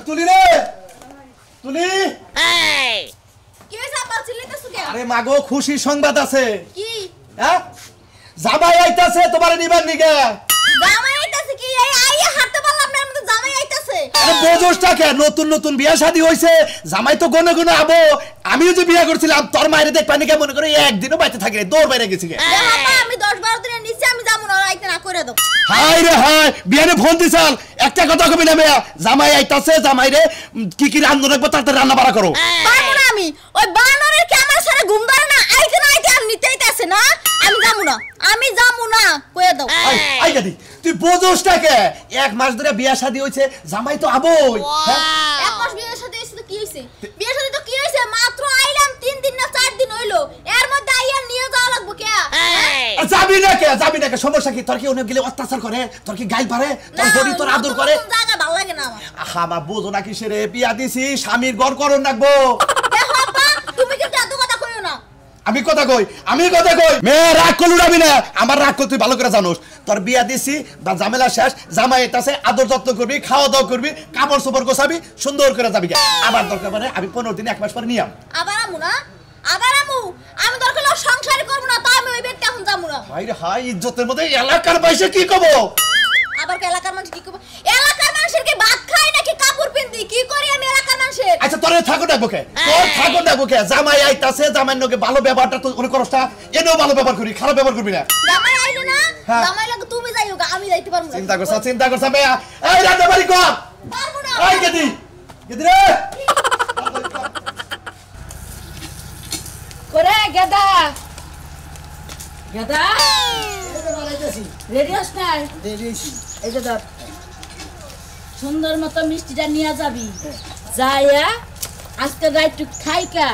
তুলি রে তুলি কি হইছে আব্বা চিল্লাইতাছো কেন? আরে মাগো খুশির সংবাদ আছে। কি? হ্যাঁ জামাই আইতাছে তোমার নিবার নিগে। জামাই আইতাছে কি? এই আইয়া হাঁটতে পারলাম না আমি তো জামাই আইতাছে। আরে বোঝোসটা কে নতুন নতুন বিয়া শাদী হইছে জামাই তো গনে গনে আবো। আমিও যে বিয়া করছিলাম তোর মায়ের দেখ পানি কে মনে করে একদিনও বাইতে থাকি দৌড় বাইরে গেছি গে। আব্বা আমি 10-12 দিনের নিচে আমি যাবো না আইতে না করে দাও। হাই রে হাই বিয়ানে ফোন দিছাল একটা কথা কবি না মেয়া জামাই আইতাছে জামাই রে কি রান্না রাখবো তাতে রান্না বাড়া করো। পারবো না আমি ওই বানরের কি আমার সাথে ঘুম ধরে না আইতে না আইতে আর নিতেইতাছে না আমি যাবো না কইয়া দাও। আই গাদি তুই বোঝোসটা কে এক মাস ধরে বিয়া শাদী হইছে জামাই তো আবোই। এক মাস বিয়ের সাথে এসে তো কি হইছে? বিয়ের সাথে তো কি হইছে মাত্র আইলাম 3 দিন না 4 দিন হইলো এর মধ্যে আইয়া নিয়ে যাওয়া লাগবে কে? যাবি না কে সমস্যা কি তোর কি অনেক গেলে অত্যাচার করে তোর কি গাইল পারে তোর বডি তোর আদর করে জায়গা ভালো লাগে না আমার। আহা মা বোঝো না কিসে রে বিয়া দিছি স্বামীর ঘর করন রাখবো। দেখো আব্বা তুমি কিন্তু এত কথা কইও না। আমি কথা কই মেয়ে রাগ করলুড়াবি না আমার রাগ কর তুই ভালো করে জানোস তোর বিয়া দিছি বা ঝামেলা শেষ জামাই এটাছে আদর যত্ন করবি খাওয়া দাওয়া করবি কাপড় চোপড় গোছাবি সুন্দর করে যাবি আবার দরকার মানে আমি 15 দিন 1 মাস পরে নিয়াম আবার আমু না আবার আমু আমি দরকার হলে সংসারই করব না তাই আমি ওই বেডটা এখন যাবো না। হাই রে হাই ইজ্জতের মধ্যে এলাকার বাইসে কি কব আবার এলাকার মানুষ কি কব? এলাকার মানুষের কি ভাত খায় নাকি কাপড় পিন্দি কি করি আমি এলাকার মানুষের? আচ্ছা তোর ঠাকুর ডাকবো কে জামাই আইতাছে জামাইর নকে ভালো ব্যবহারটা তো অনেক করছটা এনেও ভালো ব্যবহার করি খারাপ ব্যবহার করবি না। জামাই আইলো না জামাই লাগে তুমি যাইও আমি যাইতে পারবো না। চিন্তা করছ মেয়া এই রান্না বাড়ি কর পারবো না। এই গেদি রে করে গেদা রেডি হস না? এই যে ধর সুন্দর মতো মিষ্টিটা নিয়ে যাবি যাইয়া আজকে রাইটু খাইকা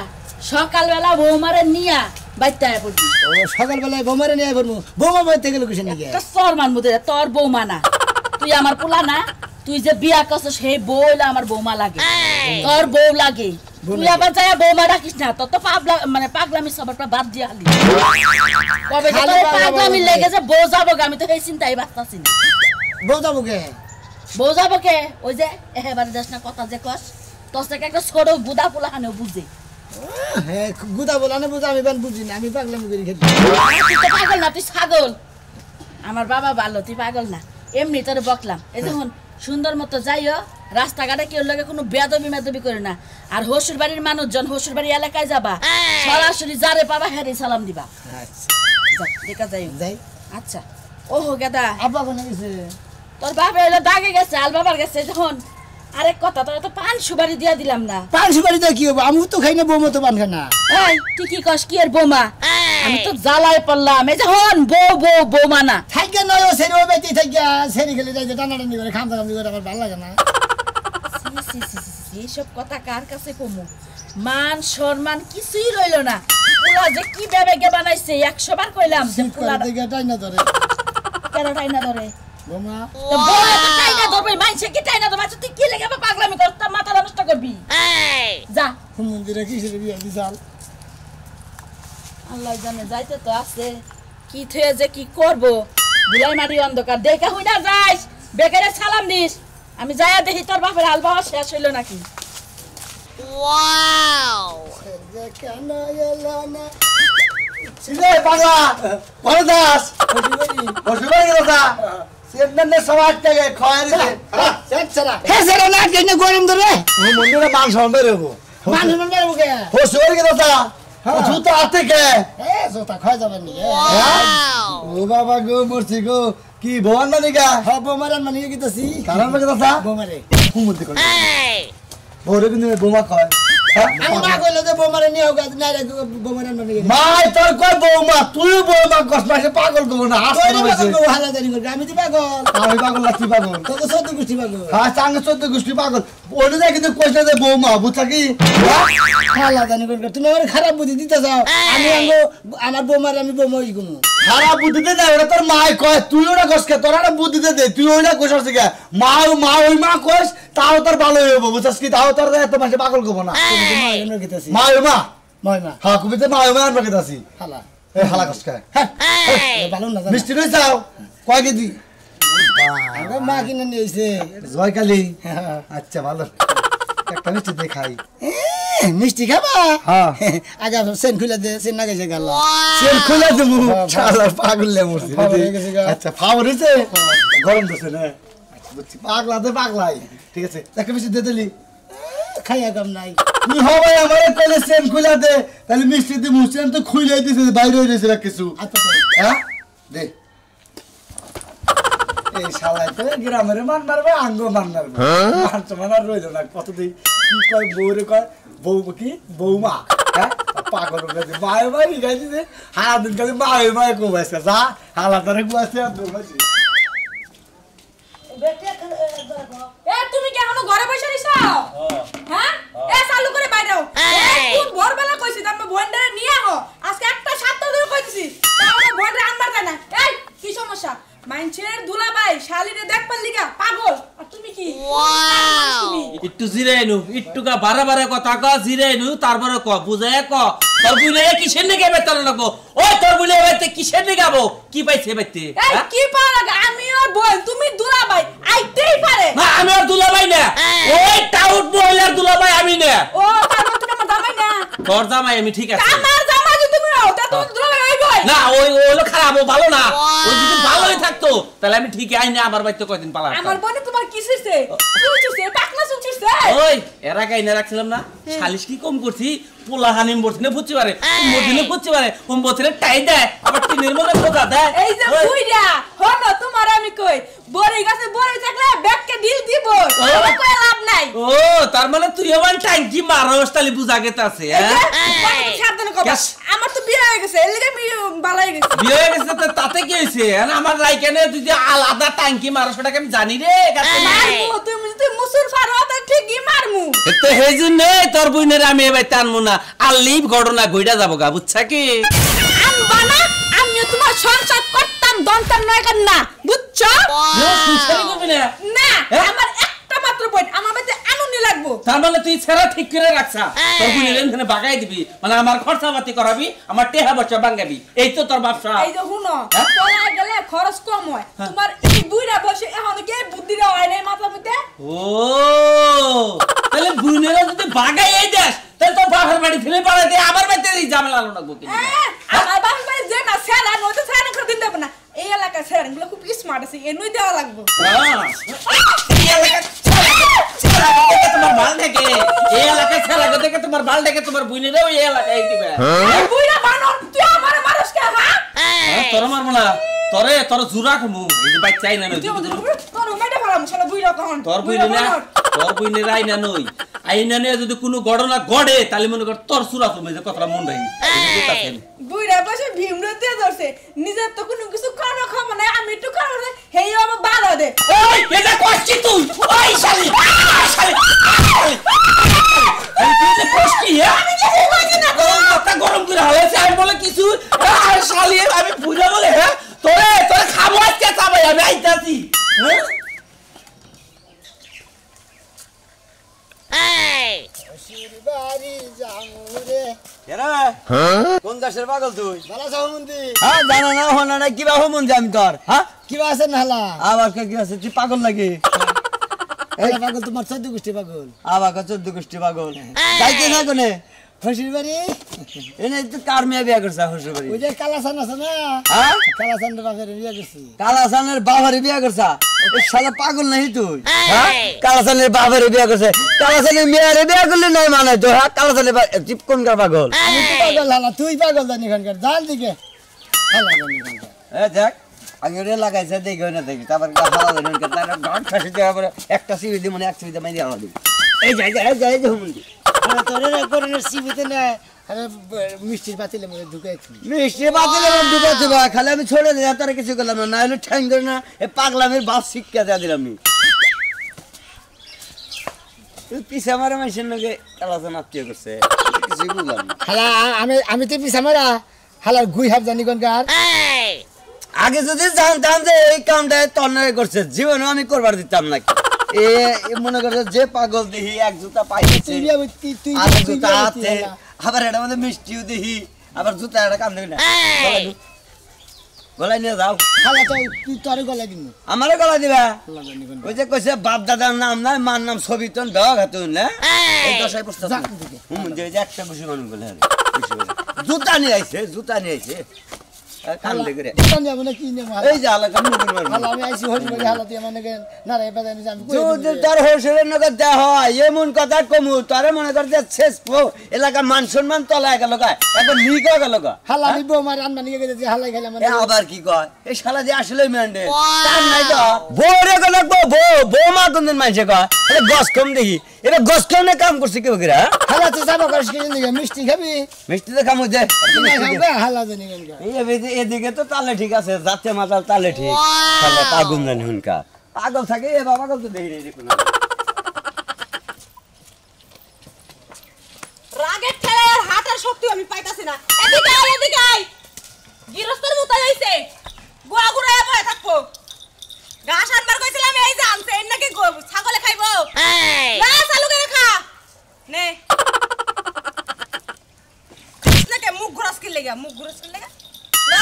সকালবেলা বৌমারে নিয়া বাইতে আয় পড়বি। সকালবেলায় বৌমারে নিয়ে পড়বো বৌমা বাড়িতে গেল কিসে নাকি তোর মান মুদে তোর বৌমা না তুই আমার পোলা না তুই যে বিয়া করছিস সেই বউলা আমার বৌমা লাগে তোর বউ লাগে তুই আবার যাইয়া বৌমা রাখিস না তোর তো পাগলামি সবটা বাদ দিয়ে হালি কবে পাগলামি লেগে যে বউ যাবো আমি তো সেই চিন্তাই বাঁচতাছি না। বউ যাবো কে ওই যে এবারে যাস না কথা যে কস তোর থেকে একটা ছোট গুদা পোলা হানে বুঝে গুদা বলা না বুঝা আমি বুঝি না আমি পাগলামি করি খেলি। তুই তো পাগল না তুই ছাগল আমার বাবা ভালো তুই পাগল না এমনি তোর বকলাম এই দেখুন সুন্দর মতো যাইও রাস্তাঘাটে কেউ লাগে কোনো বেদবি মেদবি করে না আর হসুর বাড়ির মানুষজন হসুর বাড়ি এলাকায় যাবা সরাসরি যারে পাবা হ্যাঁ সালাম দিবা। দেখা যাই আচ্ছা ওহো গেদা আব্বা কোনে গেছে? তোর বাবা এলো দাগে গেছে আল বাবার গেছে যখন আরেক কথা তোর তো পান সুপারি দিয়া দিলাম না। পান সুপারি দিয়ে কি হবে আমি তো খাই না বৌমা তো পান খায় না। এই তুই কি কস কি এর বৌমা আমি তো জ্বালায় পড়লাম এই যখন বৌমা না থাকে নয় ও সেরি ও বেঁচে থাকে সেরি খেলে যাই টানাটানি করে খামতা খামতি করে আমার ভালো লাগে না। এইসব কথা কার কাছে কমু মান সম্মান কিছুই রইল না পোলা যে কি বেবেগে বানাইছে 100 বার কইলাম যে পোলা টাইনা ধরে কেন টাইনা ধরে বৌমা তো বউয়ে তো টাইনা ধরবে মাইছে কি টাইনা ধরবে তুই কি লেগে পাগলামি করছ তা মাথা নষ্ট করবি যা মন্দিরে কিসের বিয়া দিছাল আল্লাহ জানে যাইতে তো আছে কি থয়ে যে কি করব বুলাই মারি অন্ধকার দেখা হই না যাইস বেকারে সালাম দিস আমি যাইয়া দেখি তোর বাপের হাল বাবা শেষ হইল নাকি। ওয়াও কেন এলো না সিলে পাগলা পরদাস বসুবাই গেলতা সেন্ডনে সমাজ থেকে খয়রে সেরা হে সেরা না কেন গরম ধরে মন্দিরে মান সম্মান রেবো মান সম্মান রেবো কে বসুবাই গেলতা জুতা আতে কে এ জুতা খাই যাবেন নি ও বাবা গো মরছি গো কি ভগবান মানে গা হ্যাঁ বৌমার মানে কি কইতাছি কারণ মানে কথা বৌমারে হুমুন্তি করে বড় কিন্তু বোমা কয় আমি না কইলে যে বৌমারে নিয়ে হোক না রে বৌমার মানে মাই তোর কই বৌমা তুই বৌমা কষ্ট মাসে পাগল গো না কই পাগল গো হালা জানি করবি আমি তো পাগল আমি পাগল না তুই পাগল তো তো সত্যি গুষ্টি পাগল হ্যাঁ চাঙ্গে 14 গোষ্ঠী পাগল ওরে যা কিন্তু কইছে যে বৌমা বুঝছা কি হালা জানি করবি তুমি আমার খারাপ বুদ্ধি দিতে যাও আমি আমার বৌমার আমি বৌমা হই গুমু খারাপ বুদ্ধি দে না ওটা তোর মাই কয় তুই ওটা কসকে তোর একটা বুদ্ধি দে তুই ওইটা কইছস কি মা ওই মা কইস তাও তোর ভালো হইব বুঝছস কি তাও তোর এত মাসে পাগল গব না মা গিতাছি মা মা হ্যাঁ কবিতে মা আর গিতাছি হালা এই হালা কসকে হ্যাঁ ভালো না মিষ্টি লই যাও কয় কেজি মা কিনে নিয়েছে জয় কালী আচ্ছা ভালো একটা মিষ্টি দিয়ে খাই মিষ্টি খাবা আগে সেন খুলে দে সেন না গেছে গেল সেল খুলে দেবো শালা পাগলে মরছি আচ্ছা ফাওয়ার হইছে গরম দছে না বুঝছি পাগলাই ঠিক আছে একটা মিষ্টি দিয়ে দিলি খাইয়া কাম নাই তুই হবে আমারে কইলে সেল খুলে দে তাহলে মিষ্টি দি মুসেন তো খুইলাই দিছে বাইরে হইছে না কিছু আচ্ছা হ্যাঁ দে এই শালাই তো গ্রামের মান মারবে আঙ্গ মান মারবে মান তো মানার রইল না কতদিন কি কয় বউরে কয় বউ কি বৌমা হ্যাঁ পাগল হয়ে মায়ে বাড়ি গাইছি যে হারা দিন খালি মায়ে কোবাইছে যা হালা তারে কোয়াছে আর দৌড়াইছে এ তুমি কি এখনো ঘরে বসে রইছো হ্যাঁ এ চালু করে বাইরে কোন ভোরবেলা কইছি তুমি বন্ডারে নিয়ে আহো আজকে একটা সপ্তাহ ধরে কইছি তাহলে বন্ডারে আনবার যায় না এই কি সমস্যা মাইনছের দুলাভাই শালিরে দেখবার লিগা পাগল আর তুমি কি একটু জিরাইনু একটুকা বারে বারে কথা ক জিরাইনু তারপরে ক বুঝায় ক তোর বুইলে কিসের নিগে বেতন লাগবো ওই তোর বুইলে বাইতে কিসের নিগে গাবো কি পাইছে বাইতে এই কি পারা আমি ওর বোন তুমি দুলাভাই আইতেই পারে না আমি আর দুলাভাই না ওই টাউট মহিলার দুলাভাই আমি না ও তারপর তুমি আমার জামাই না তোর জামাই আমি ঠিক আছে আমার জামাই যদি তুমি হও তা তো দুলাভাই হইবই না ওই হলো খারাপ ও ভালো না ও যদি ভালোই থাকতো তাহলে আমি ঠিক আইনে আমার বাইতে কয়দিন পালা আমার বোনে তোমার কি হইছে চুলছে পাকনা চুলছে ওই এরা কাইনে রাখছিলাম না শালিশ কি কম করছি পোলা হানিম বলছিনে ফুচি পারে মদিনে ফুচি পারে ওম বলছিনে টাই দেয় আবার টিনের মধ্যে খোঁজা দেয় এই যে বুইড়া হলো তোমার আমি কই বড়ি গাছে বড়ি থাকলে ব্যাগকে ঢিল দিব ওরা কই লাভ নাই ও তার মানে তুই আমার ট্যাঙ্কি মারস তালি বুঝা গেতাছে হ্যাঁ সাবধানে কথা আমার তো বিয়ে হয়ে গেছে এর লাগি আমি ভালো হয়ে গেছি বিয়ে হয়ে গেছে তো তাতে কি হইছে আমার রাইকেনে তুই যে আলাদা ট্যাঙ্কি মারস ওটাকে আমি জানি রে মারমু তুমি যদি মুসুর ফারো তা ঠিকই মারমু তো সেই জন্য তোর বইনের আমি এবার টানমু না আর লিভ ঘটনা ঘইরা যাবো গা বুঝছা কি আনবা না আমিও তোমার সংসার করতাম দন্তার নয় কেন না বুঝছো সুসারি করবি না না আমার একটা মাত্র পয়েন্ট আমার বাড়িতে আনুনি লাগবো তার মানে তুই ছেড়া ঠিক করে রাখছা তোর বইনের এখানে বাগাই দিবি মানে আমার খরচাপাতি করাবি আমার টেহা বচ্চা বাঙ্গাবি এই তো তোর ব্যবসা এই যে হুনো চলাই গেলে খরচ কম হয় তোমার এই বুইড়া বসে এখন কি বুদ্ধিটা হয় না মাথা মধ্যে ও তাহলে বুইনেরা যদি বাগাই এই দেশ তাহলে তোর বাবার বাড়ি ফেলে পাড়া দিয়ে আমার বাড়িতে এই ঝামেলা আলো না গোকি আমার বাবার বাড়ি যে না সেরা নয়তো সেরা করে দিন দেব না এই এলাকার সেরা গুলো খুব স্মার্ট আছে এনুই দেওয়া লাগবে তোমার বাল দেখে এই এলাকায় ছেলা দেখে তোমার বাল দেখে তোমার বুইনেরাও এই এলাকায় দিবে বুইড়া বানর তুই আমার মানুষ কে হ্যাঁ তোর মারবো না তোরে তোর জুরা কমু এই যে বাচ্চা আইনা নই তোর মেডা ফারাম শালা বুইড়া কখন তোর বুইনে আইনা নই আইনা নিয়ে যদি কোনো ঘটনা ঘটে তাহলে মনে কর তোর সুরা তুমি যে কথাটা মন রাখি বুইড়া বসে ভীমরে দিয়ে ধরছে নিজের তো কোনো কিছু করার ক্ষমতা নাই আমি একটু করার হেই আমার বাধা দে ওই এটা কষ্টি তুই ওই শালি শালি তুই যে কষ্টি আমি কিছু কইছি না কথা গরম করে হয়েছে আমি বলে কিছু শালি আমি বুঝা বলে হ্যাঁ তোরে খাবো আজকে চাবাই আমি আইতাছি কোন দেশের পাগল তুই ভালো সম্বন্ধে হ্যাঁ জানা না হনা না কিবা হমুন আমি তোর হ্যাঁ কিবা আছে না হালা আবার কি আছে তুই পাগল লাগে এই পাগল তোমার 14 গোষ্ঠী পাগল আবার 14 গোষ্ঠী পাগল যাইতে না কোনে ফসির বাড়ি এনে তুই কার মেয়ে বিয়া করছ হসুর বাড়ি ওই যে কালাসান আছে না হ্যাঁ কালাসান বাপের বিয়ে করছি কালাসানের বাবারে বিয়া করছ এই শালা পাগল নাহি তুই হ্যাঁ কালাসানের বাবারে বিয়া করছে কালাসানের মেয়েরে বিয়া করলে নাই মানে তো হ্যাঁ কালাসানের চিপ কোন কার পাগল আমি তো পাগল হালা তুই পাগল জানি খানকার জান দিকে হালা জানি খানকার এ দেখ আমি রে লাগাইছে দেখি না দেখি তারপর হালা জানি তার গান খাসি দেওয়া পরে একটা সিবি দি মানে এক সিবি মাইরি আলা দিই এই যাই হুমুন্দি তোরে করনের সিবিতে না আরে মিষ্টির পাতিলে মধ্যে ঢুকাইছি মিষ্টি বাতিলে ঢুকাতে বা খালি আমি ছোড়ে দিই তার কিছু করলাম না হলে ঠ্যাং ধরে না এ পাগলামের বাস শিক্ষা দেওয়া দিলাম আমি পিছে আমার মানুষের নাকি কালাচান আত্মীয় করছে কিছুই বুঝলাম না হালা আমি তো পিছা মারা হালার গুই হাব জানি কোনকার আগে যদি জানতাম যে এই কামটা তন্নয় করছে জীবনেও আমি করবার দিতাম না এ মনে করছে যে পাগল দেখি এক জুতা পাইছে আর জুতা আছে আবার এটা মধ্যে মিষ্টিও দেখি আবার জুতা একটা কাম দেখি না গলায় নিয়ে যাও হালা তো তুই তোরে গলা দিন আমারে গলা দিবা আল্লাহ জানি কোন ওই যে কইছে বাপ দাদার নাম নাই মার নাম সবিতন দাও হাতুন না এই দশাই প্রস্তাব যাক দিকে। যে একটা খুশি মানুষ বলে জুতা নিয়ে আইছে কান লেগে জানি আমরা কি নেব এই যে আলা কাম মুগুর মার হালা আমি আইছি হরি বলি হালা দিয়ে মানে না রে বাজানি আমি কই যদি তোর হোসেনের নগদ দেয়া হয় এমন কথা কমু তোরে মনে কর যে শেষ এলাকার মান সম্মান তলায় গেল গা এখন নিকা গেল গা হালা আমি বউ মার আনবা নিয়ে গেছে হালাই খাইলাম মানে আবার কি কয় এই শালা যে আসলে ম্যান্ডে তার নাই তো বউরে গেল বউ মা কোনদিন মাইছে কয় এটা গস কম দেখি এটা গস কম না কাম করছে কেউ কিরা হালা তো যাবা করিস কি নিয়ে মিষ্টি খাবি মিষ্টি তো কামু দে না খাবে হালা জানি কোন এদিকে তো তালে ঠিক আছে যাতে মাতাল তালে ঠিক তাহলে পাগুন জানি হুনকা পাগল থাকে এ বাবা পাগল তো দেখি রে দেখুন রাগের ঠেলে আর হাঁটার শক্তি আমি পাইতাছি না এদিকে আয় গিরস্তের মতো হইছে গোয়া গুড়ায় বয়ে থাকবো ঘাস আনবার কইছিলাম এই যে আনছে এর নাকি ছাগলে খাইবো না চালু করে খা নে নাকি মুখ ঘুরাস কি লাগা না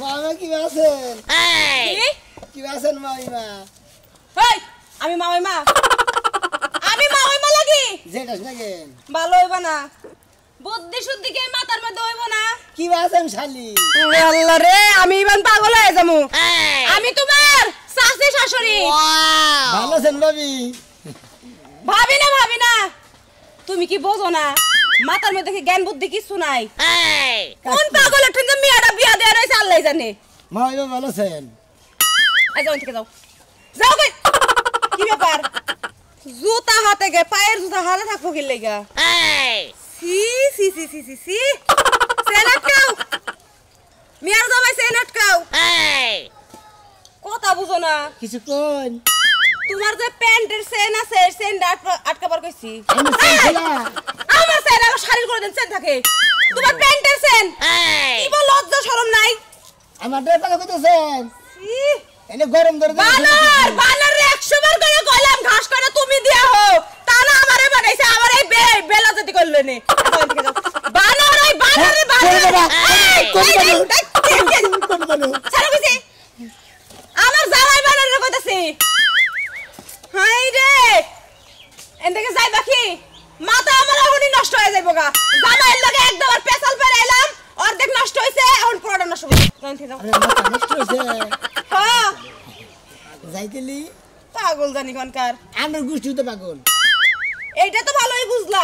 মামা কি আছেন কি? কি আছেন মাইমা হেই আমি মামাইমা লাগি যেটাস না কেন ভালো হইবা না বুদ্ধি শুদ্ধি কে মাথার মধ্যে হইব না কি আছেন শালি আল্লাহ রে আমি ইমান পাগল হয়ে যামু আমি তোমার শাশুড়ি শাশুড়ি ভালো আছেন ভাবি ভাবি না তুমি কি বোঝো না মাথার মধ্যে কি জ্ঞান বুদ্ধি কিছু নাই কোন পাগল ঠেন যে মেয়েটা বিয়া দেয়া রইছে আল্লাহ জানে মাইমা ভালো আছেন আই যাও থেকে যাও গে কি ব্যাপার জুতা হাতে গে পায়ের জুতা হাতে থাকবো কি লাগা সি সেনাটকাও মিয়ার জামাই সেনাটকাও কথা বুঝো না কিছু কোন তোমার যে প্যান্টের চেন আছে চেন আটকাবার কইছি আমি চেনছিলা আমার চেন আমার শাড়ির করে দেন চেন থাকে তোমার প্যান্টের চেন কি বল লজ্জা শরম নাই আমার ড্রেসটা কইতেছেন এনে গরম ধরে বানর রে 100 বার করে কইলাম ঘাস করে তুমি দিয়া হো তা না আমারে বানাইছে আমার এই বেলা যদি করল নে বানর ছাড়ো কইছে আমার জামাই বানর রে কইতাছে হাই রে এন্দেকে যাই বাকি মাথা আমার এখনই নষ্ট হয়ে যাইবো গা জামাইয়ের লাগে একদম আর পেছাল পেরাইলাম অর্ধেক নষ্ট হইছে এখন পুরোটা নষ্ট হইছে কোন থেকে যাও আরে মাথা নষ্ট হইছে হ্যাঁ যাইতেলি পাগল জানি কোনকার আমার গুষ্টি তো পাগল এইটা তো ভালোই বুঝলা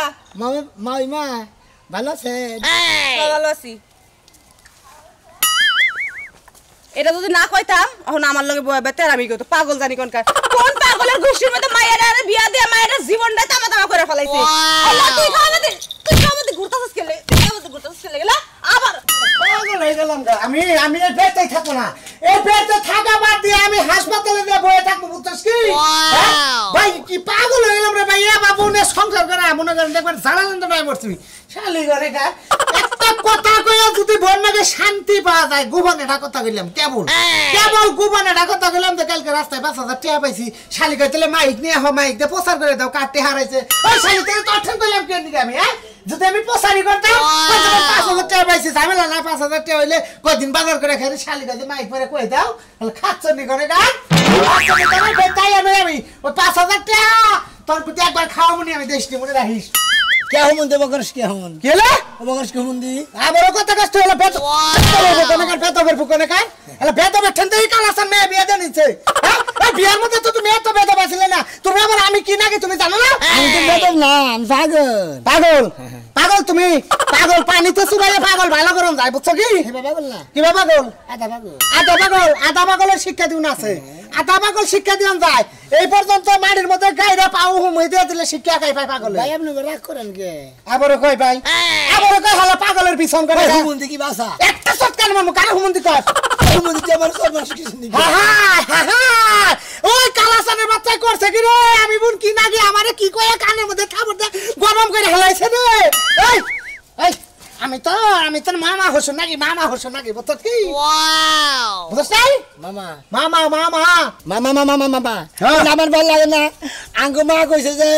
মাইমা ভালো আছেন ভালো আছি এটা যদি না কইতাম এখন আমার লগে বয়া বেতের আমি কইতো পাগল জানি কোনকার কোন পাগলের গোষ্ঠীর মধ্যে মায়ের আরে বিয়া দিয়ে মায়ের জীবনটা তামা তামা করে ফেলাইছে আল্লাহ তুই খাওয়াতে ঘুরতাছিস কেলে গেলা আবার পাগল হয়ে গেলাম গা আমি এই পেটে থাকবো না এই পেটে থাকা বাদ দিয়ে আমি হাসপাতালে নিয়ে বসে থাকবো বুঝছস কি ভাই কি পাগল হয়ে গেলাম রে ভাই এ বাবু নে সংসার করে মনে করেন দেখবেন জানালেন তো নাই পড়ছি শালি ঘরে গা একটা কথা কইয়া যদি বন্যাকে শান্তি পাওয়া যায় গোপনে এটা কথা কইলাম কেবল গোপনে এটা কথা কইলাম যে কালকে রাস্তায় 5000 টাকা পাইছি শালি কইতলে মাইক নিয়ে মাইক দিয়ে প্রচার করে দাও কাটতে হারাইছে ওই শালি থেকে তো অঠন কইলাম কেন দিকে আমি হ্যাঁ যদি আমি প্রচারই করতাম 5000 টাকা পাইছি ঝামেলা না 5000 টাকা হইলে কয়দিন বাজার করে খাই শালি কইতে মাইক পরে কই দাও তাহলে খাচ্ছনি করে গা তাই আমি ওই 5000 টাকা তোর প্রতি একবার খাওয়াবনি আমি দেশনি মনে রাখিস কে হমন দেব করিস কে হমন কেলে অবকরিস কে হমন দি আবার কত কষ্ট হলো পেট পেটবের ফুকনে কার হলো পেটবের ঠেনতেই কালাসান মেয়ে বিয়ে দেনিছে হ্যাঁ এই বিয়ার মধ্যে তো তুমি এত বেদ বাসিলে না তুমি আবার আমি কি নাকি তুমি জানো না আমি তো বেদ না পাগল তুমি পাগল পানিতে চুবাইলে পাগল ভালো করন যায় বুঝছো কি পাগল না কি পাগল আধা পাগলের শিক্ষা দিউন আছে আধা পাগল শিক্ষা দিউন যায় এই পর্যন্ত মাটির মধ্যে গাইরা পাও হুমই দিয়ে দিলে শিক্ষা খাই পাই পাগল ভাই আপনি রাগ করেন কে আবার কই ভাই আবার কই হলো পাগলের পিছন করে হুমন্দি কি ভাষা একটা সৎকার মামু কার হুমন্দি কর হুমন্দি তে আমার সর্বনাশ কিছু নেই ওই কালাসানের বাচ্চা করছে কি রে আমি বুন কি নাকি আমারে কি কইয়া কানের মধ্যে খাবার দে গরম করে হেলাইছে রে এই আমি তো মামা হইছ নাকি বুঝছ কি ওয়াও বুঝছ নাই মামা আমার ভালো লাগে না আঙ্গু মা কইছে যে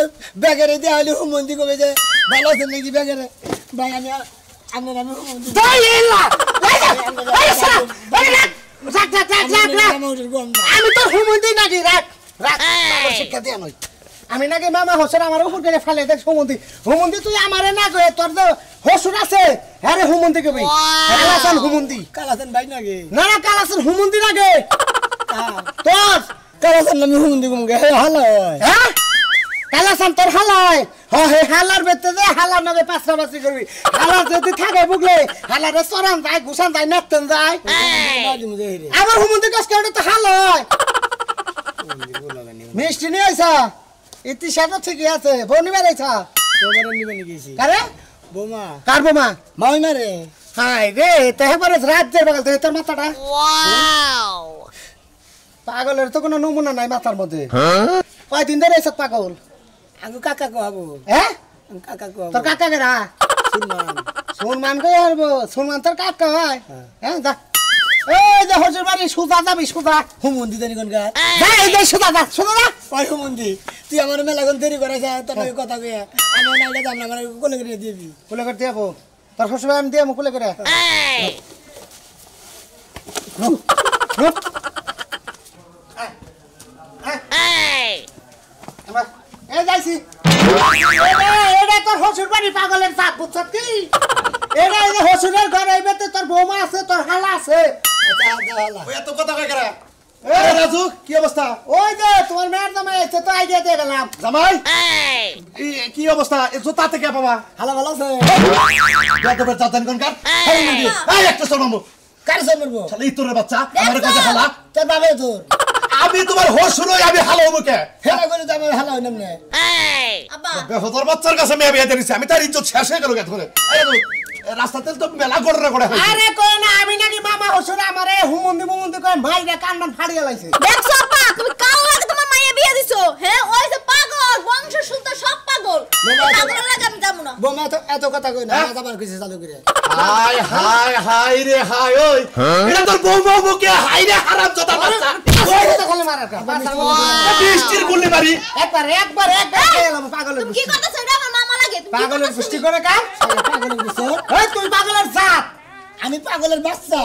বেগেরে দেয়া হইলে হুমন্দি কবে যে ভালো আছে নাকি বেগেরে ভাই আমি আমি তাই এলা আরে সারা আরে রাখ আমি তো হুমুন্দি নাকি রাখ শিক্ষা দিয়া নই আমি নাকি মামা হোসেন আমার উপর করে ফেলে দেখ হুমুন্দি তুই আমারে না কই তোর তো হসুর আছে আরে হুমুন্দি কবি কালাসান হুমুন্দি কালাসান ভাই নাকি না না কালাসান হুমুন্দি নাকি তোর কালাসান নামি হুমুন্দি গুমগে হে হালা হ্যাঁ কালাসান তোর হালাই হে হালার বেতে দে হালার নামে পাঁচরাবাসি করবি হালার যদি থাকে বুগলে হালারে সরান যায় গুছান যায় নাচতেন যায় আমার হুমুন্দি কাজ করে তো হালাই মিষ্টি নিয়ে আইসা ইতি সাথে ঠিকই আছে বউ নিবে আইসা তোমরা নিবে নি গেছি কারে বোমা কার বোমা মাই মারে হাই রে তেহবারে রাজ্যের বগল দে তোর মাথাটা ওয়াও পাগলের তো কোনো নমুনা নাই মাথার মধ্যে কয় দিন ধরে এসে পাগল আগু কাকা কহাবো হ্যাঁ কাকা কহাবো তোর কাকা কেরা সুনমান কই আরবো সুনমান তোর কাকা হয় হ্যাঁ যা এই যে হজুর বাড়ি সুজা যাবি সুজা হুমুন্দি দেনি কোন গা এই যে সুজা যা ওই হুমুন্দি তুই আমার মেলা কোন দেরি করে যা তোর কথা কই আমি নাইলে যাম না মানে কোলে করে দিবি কোলে করে দেবো তোর শ্বশুর আমি দিয়ে কোলে করে এই যাইছি এটা তোর শ্বশুর বাড়ি পাগলের সাপ বুঝছ কি এটা এই যে শ্বশুরের ঘর আইবে তোর বৌমা আছে তোর হালা আছে ওই এত কথা কই করে এ রাজু কি অবস্থা ওই যে তোমার মেয়ের জামাই আছে তো আইডিয়া দিয়ে গেলাম জামাই কি অবস্থা এ জুতা থেকে বাবা হালা ভালো আছে যত বের চাতেন কোন কার এই একটা শর্মাবো কার শর্মাবো শালা ইতরের বাচ্চা আমার কাছে হালা তোর বাবে তোর আমি তোমার হসুর হই আমি হালা হবো কে হেলা করে যাবে হালা হই নামনে আব্বা বেহতর বাচ্চার কাছে মেয়ে বিয়ে দিছি আমি তার ইজ্জত শেষ হয়ে গেল কে ধরে রাস্তাতে তো মেলা গড়রা গড়া হইছে আরে কই না আমি নাকি মামা হসুর আমারে হুমুন্দি কই ভাইরা কান্নান ফাড়িয়া লাইছে দেখছো আব্বা তুমি কাল লাগে তোমার মাইয়া বিয়ে দিছো হ্যাঁ ওই যে পাগল বংশ শুদ্ধ সব পাগল পাগল লাগে আমি যাবো না বোমা তো এত কথা কই না যাবার কইছে চালু করে হাই হাই হাই রে হাই ওই এটা তোর বউ বউ কে হাই রে হারাম জোতা বাচ্চা ওই তো খালি মারা কা বৃষ্টির গুলি মারি একবার এলাম পাগলের তুমি কি করতেছ এটা আমার মামা লাগে তুমি কি পাগলের করতেছ? সৃষ্টি করে কা পাগলের বিষ এই তুই পাগলের জাত আমি পাগলের বাচ্চা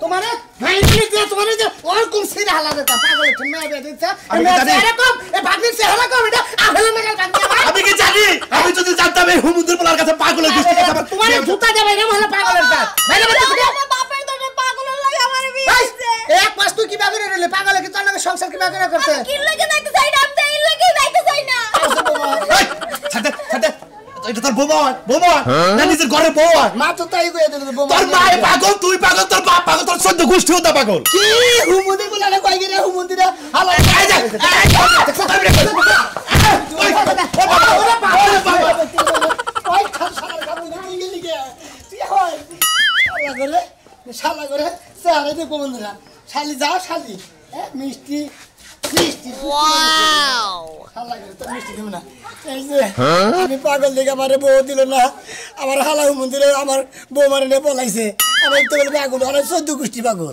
তোমারে ভাইনি যে তোমারে যে ওরকম সিরা হালা দেতা পাগলের তুমি মেয়ে দিতে আমি কি জানি? এরকম এই ভাগ্নির চেহারা কম এটা আহলে না কাল ভাগ্নি ভাই আমি কি জানি আমি যদি জানতাম এই হুমুদের বলার কাছে পাগলের দৃষ্টি কাছে আমার তোমারে জুতা দেবে না মহলে পাগলের জাত ভাইরে বাচ্চা আমার বাপের দরে পাগলের লাগে আমার বিয়ে ভাই দিছে এক মাস তুই কি বাগরে রেলে পাগলে কি তোর নামে সংসার কি বাগরে করতে কি লাগে যাইতে চাই না আমি এই লাগে যাইতে চাই না এই, ছাড় দে এটা তোর বউ না নিজের ঘরে বউ মা তো তাই কইয়া দিল তোর মা পাগল তুই পাগল তোর বাপ পাগল তোর সদ্য গোষ্ঠী হতা পাগল কি হুমুদি বলে না কই গরে হুমুদি রে হালা এই যা, ওই খাসার গাবি না কি গলি গে তুই হয় শালা করে সারা দে বন্ধুরা শালি যাও শালি মিষ্টি ওয়াও শালা করে তো মিষ্টি দিম না এই যে আমি পাগল দেখে আমারে বউ দিল না আমার হালা মন্দিরে আমার বউ মারে পলাইছে আমি তো বলবো পাগল আর 14 গোষ্ঠী পাগল